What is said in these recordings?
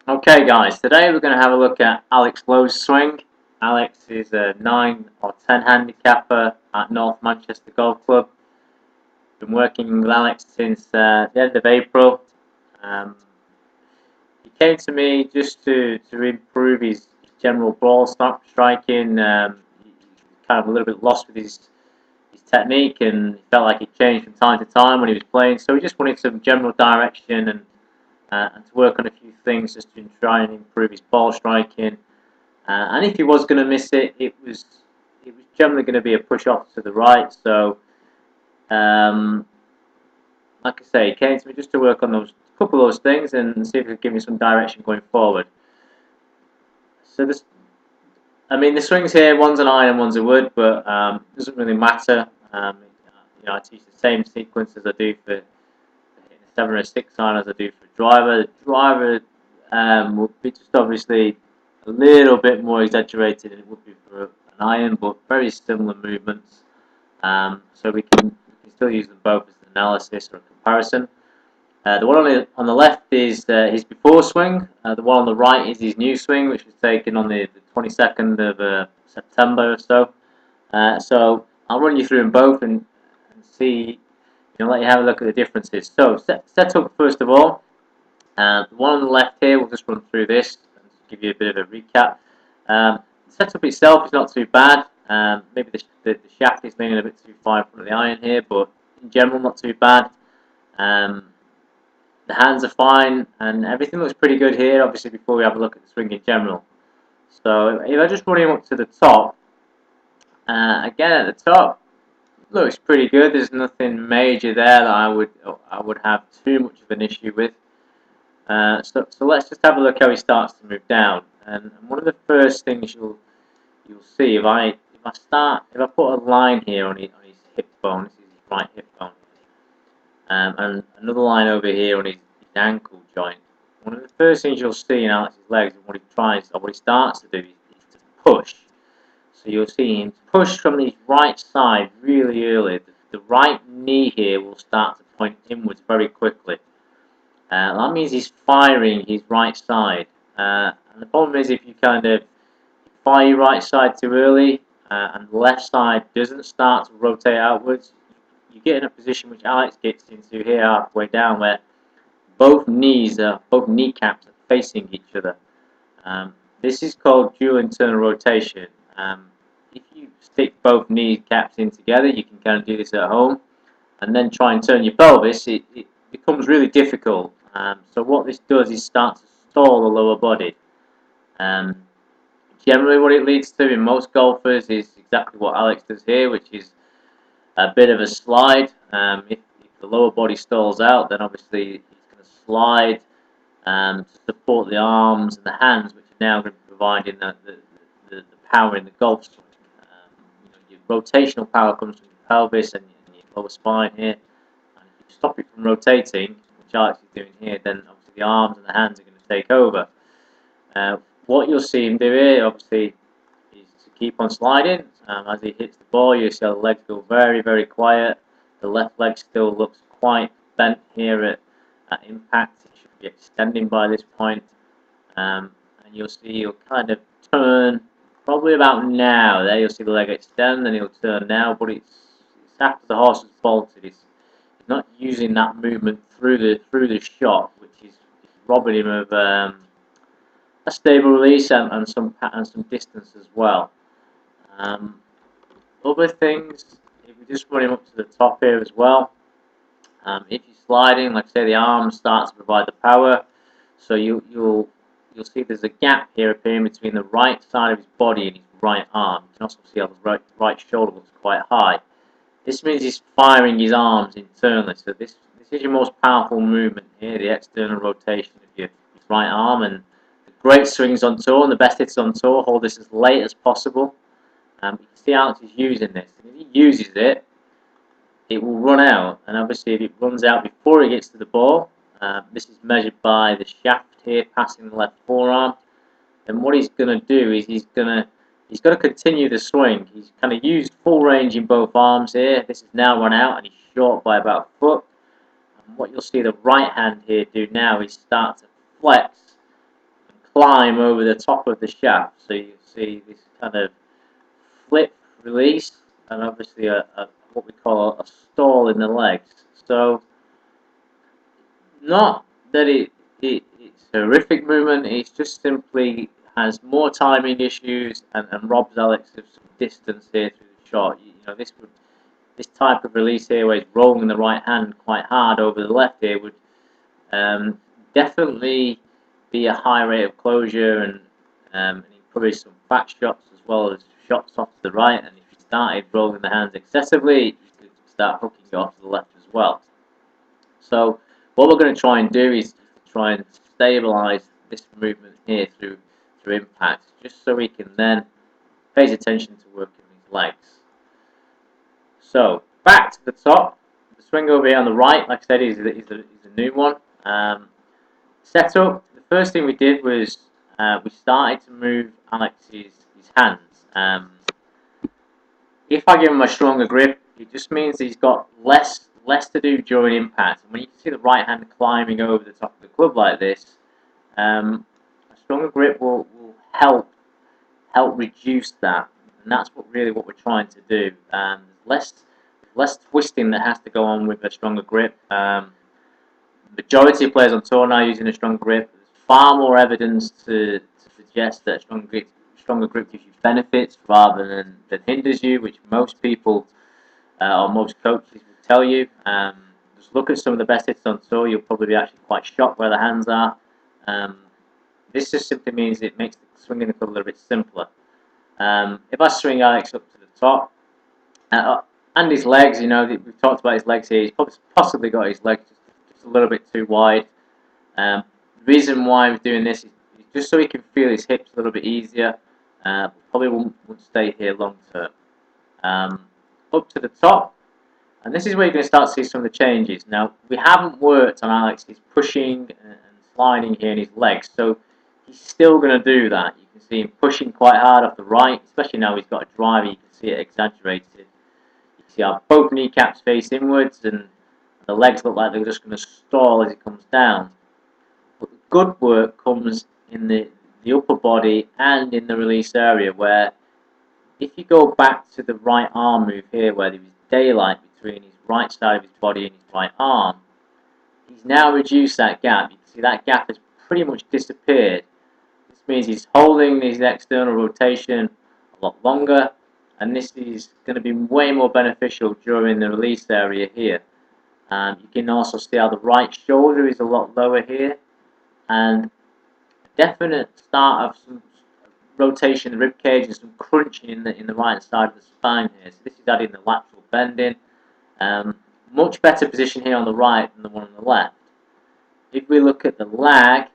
Okay guys, today we're going to have a look at Alex Lowe's swing. Alex is a 9 or 10 handicapper at North Manchester Golf Club. Been working with Alex since the end of April. Um, he came to me just to improve his general ball striking. He's kind of a little bit lost with his technique, and he felt like he changed from time to time when he was playing. So he just wanted some general direction and to work on a few things just to try and improve his ball striking. And if he was going to miss it, it was generally going to be a push off to the right. So, um, like I say, he came to me just to work on those couple of those things and see if he could give me some direction going forward. So this, I mean, the swings here, one's an iron and one's a wood, but it doesn't really matter. I teach the same sequence as I do for hitting a 7 or a 6 iron as I do for driver. The driver will be just obviously a little bit more exaggerated than it would be for an iron, but very similar movements. So we can still use them both as an analysis or a comparison. The one on the left is his before swing. The one on the right is his new swing, which was taken on the 22nd of September or so. So I'll run you through them both and see, let you have a look at the differences. So set up first of all. The one on the left here, we'll just run through this and give you a bit of a recap. The setup itself is not too bad. Maybe the shaft is leaning a bit too far in front of the iron here, but in general not too bad. The hands are fine, and everything looks pretty good here, obviously, before we have a look at the swing in general. So if I just run him up to the top, again at the top, looks pretty good. There's nothing major there that I would have too much of an issue with. So let's just have a look how he starts to move down. And one of the first things you'll see if I put a line here on his hip bone, this is his right hip bone, and another line over here on his ankle joint. One of the first things you'll see in Alex's legs, and what he starts to do, is to push. So you'll see him push from the right side really early. The right knee here will start to point inwards very quickly. That means he's firing his right side. And the problem is if you kind of fire your right side too early and the left side doesn't start to rotate outwards, you get in a position which Alex gets into here halfway down where both kneecaps are facing each other. This is called dual internal rotation. If you stick both kneecaps in together, you can kind of do this at home, and then try and turn your pelvis. It becomes really difficult. So what this does is start to stall the lower body. Generally what it leads to in most golfers is exactly what Alex does here, which is a bit of a slide. If the lower body stalls out, then obviously he's going to slide to support the arms and the hands, which are now going to be providing the power in the golf swing. Your rotational power comes from your pelvis and your lower spine here. And if you stop it from rotating, which Alex is doing here, then obviously the arms and the hands are going to take over. What you'll see him do here, obviously, is to keep on sliding. As he hits the ball, you'll see the legs go very, very quiet. The left leg still looks quite bent here at impact. It should be extending by this point. And you'll see he'll kind of turn probably about now. There you'll see the leg extend and he'll turn now, but it's after the horse has bolted. He's not using that movement through the shot, which is robbing him of a stable release and some distance as well. Other things, if we just run him up to the top here as well, if you're sliding, like I say, the arms start to provide the power. So you'll see there's a gap here appearing between the right side of his body and his right arm. You can also see how the right shoulder looks quite high. This means he's firing his arms internally. So this is your most powerful movement here, the external rotation of your right arm. And the great swings on tour and the best hits on tour hold this as late as possible. You can see Alex is using this. And if he uses it, it will run out. And obviously if it runs out before he gets to the ball, this is measured by the shaft here passing the left forearm. And what he's going to do is he's got to continue the swing. He's kind of used full range in both arms here. This is now run out and he's short by about a foot. And what you'll see the right hand here do now is start to flex climb over the top of the shaft. So you see this kind of flip release, and obviously what we call a stall in the legs. So not that it's a horrific movement, it's just simply has more timing issues and robs Alex of some distance here through the shot. You know, this type of release here where he's rolling the right hand quite hard over the left here would definitely be a high rate of closure and probably some fat shots as well as shots off to the right. And if he started rolling the hands excessively, he could start hooking it off to the left as well. So what we're going to try and do is try and stabilize this movement here through impact, just so we can then pay attention to working these legs. So back to the top, the swing over here on the right, like I said, is a new one. Set up, the first thing we did was we started to move Alex's hands. If I give him a stronger grip, it just means he's got less to do during impact. And when you see the right hand climbing over the top of the club like this, a stronger grip will help reduce that, and that's what we're trying to do. Less twisting that has to go on with a stronger grip. Majority of players on tour now using a strong grip. There's far more evidence to suggest that stronger grip gives you benefits rather than hinders you, which most people or most coaches will tell you. Just look at some of the best hitters on tour, you'll probably be actually quite shocked where the hands are. This just simply means it makes the swinging the club a little bit simpler. If I swing Alex up to the top, and his legs, you know, we've talked about his legs here, he's possibly got his legs just a little bit too wide. The reason why we're doing this is just so he can feel his hips a little bit easier. Probably won't stay here long term. Up to the top, and this is where you're going to start to see some of the changes. Now, we haven't worked on Alex's pushing and sliding here in his legs, so he's still going to do that. You can see him pushing quite hard off the right, especially now he's got a driver, you can see it exaggerated. You can see how both kneecaps face inwards and the legs look like they're just going to stall as he comes down. But the good work comes in the upper body and in the release area, where if you go back to the right arm move here, where there is daylight between his right side of his body and his right arm, he's now reduced that gap. You can see that gap has pretty much disappeared. This means he's holding his external rotation a lot longer, and this is going to be way more beneficial during the release area here. You can also see how the right shoulder is a lot lower here, and a definite start of some rotation in the rib cage and some crunching in the right side of the spine here. So this is adding the lateral bending. Much better position here on the right than the one on the left. If we look at the lag,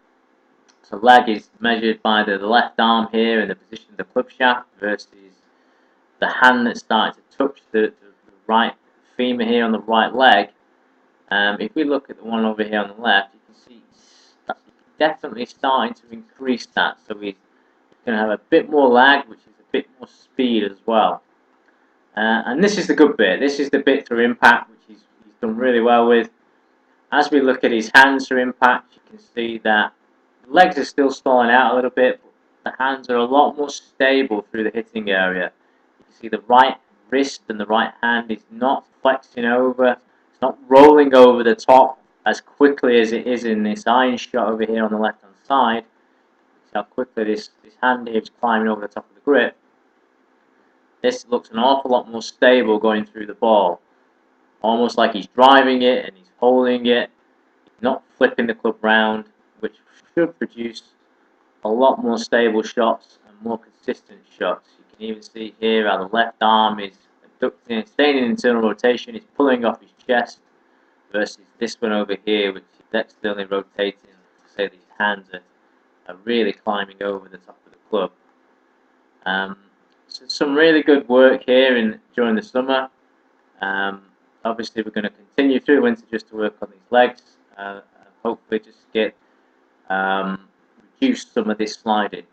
so lag is measured by the left arm here and the position of the club shaft versus the hand that's starting to touch the right femur here on the right leg. If we look at the one over here on the left, you can see that's definitely starting to increase that. So he's going to have a bit more lag, which is a bit more speed as well. And this is the good bit. This is the bit through impact, which he's done really well with. As we look at his hands through impact, you can see that the legs are still stalling out a little bit, but the hands are a lot more stable through the hitting area. You can see the right wrist and the right hand is not flexing over. It's not rolling over the top as quickly as it is in this iron shot over here on the left hand side. See how quickly this hand here is climbing over the top of the grip. This looks an awful lot more stable going through the ball. Almost like he's driving it and he's holding it, not flipping the club round, which should produce a lot more stable shots and more consistent shots. You can even see here how the left arm is abducting, staying in internal rotation, he's pulling off his chest, versus this one over here, which is externally rotating, to say that his hands are really climbing over the top of the club. So some really good work here during the summer. Obviously, we're going to continue through the winter just to work on these legs, and hopefully just get reduce some of this sliding.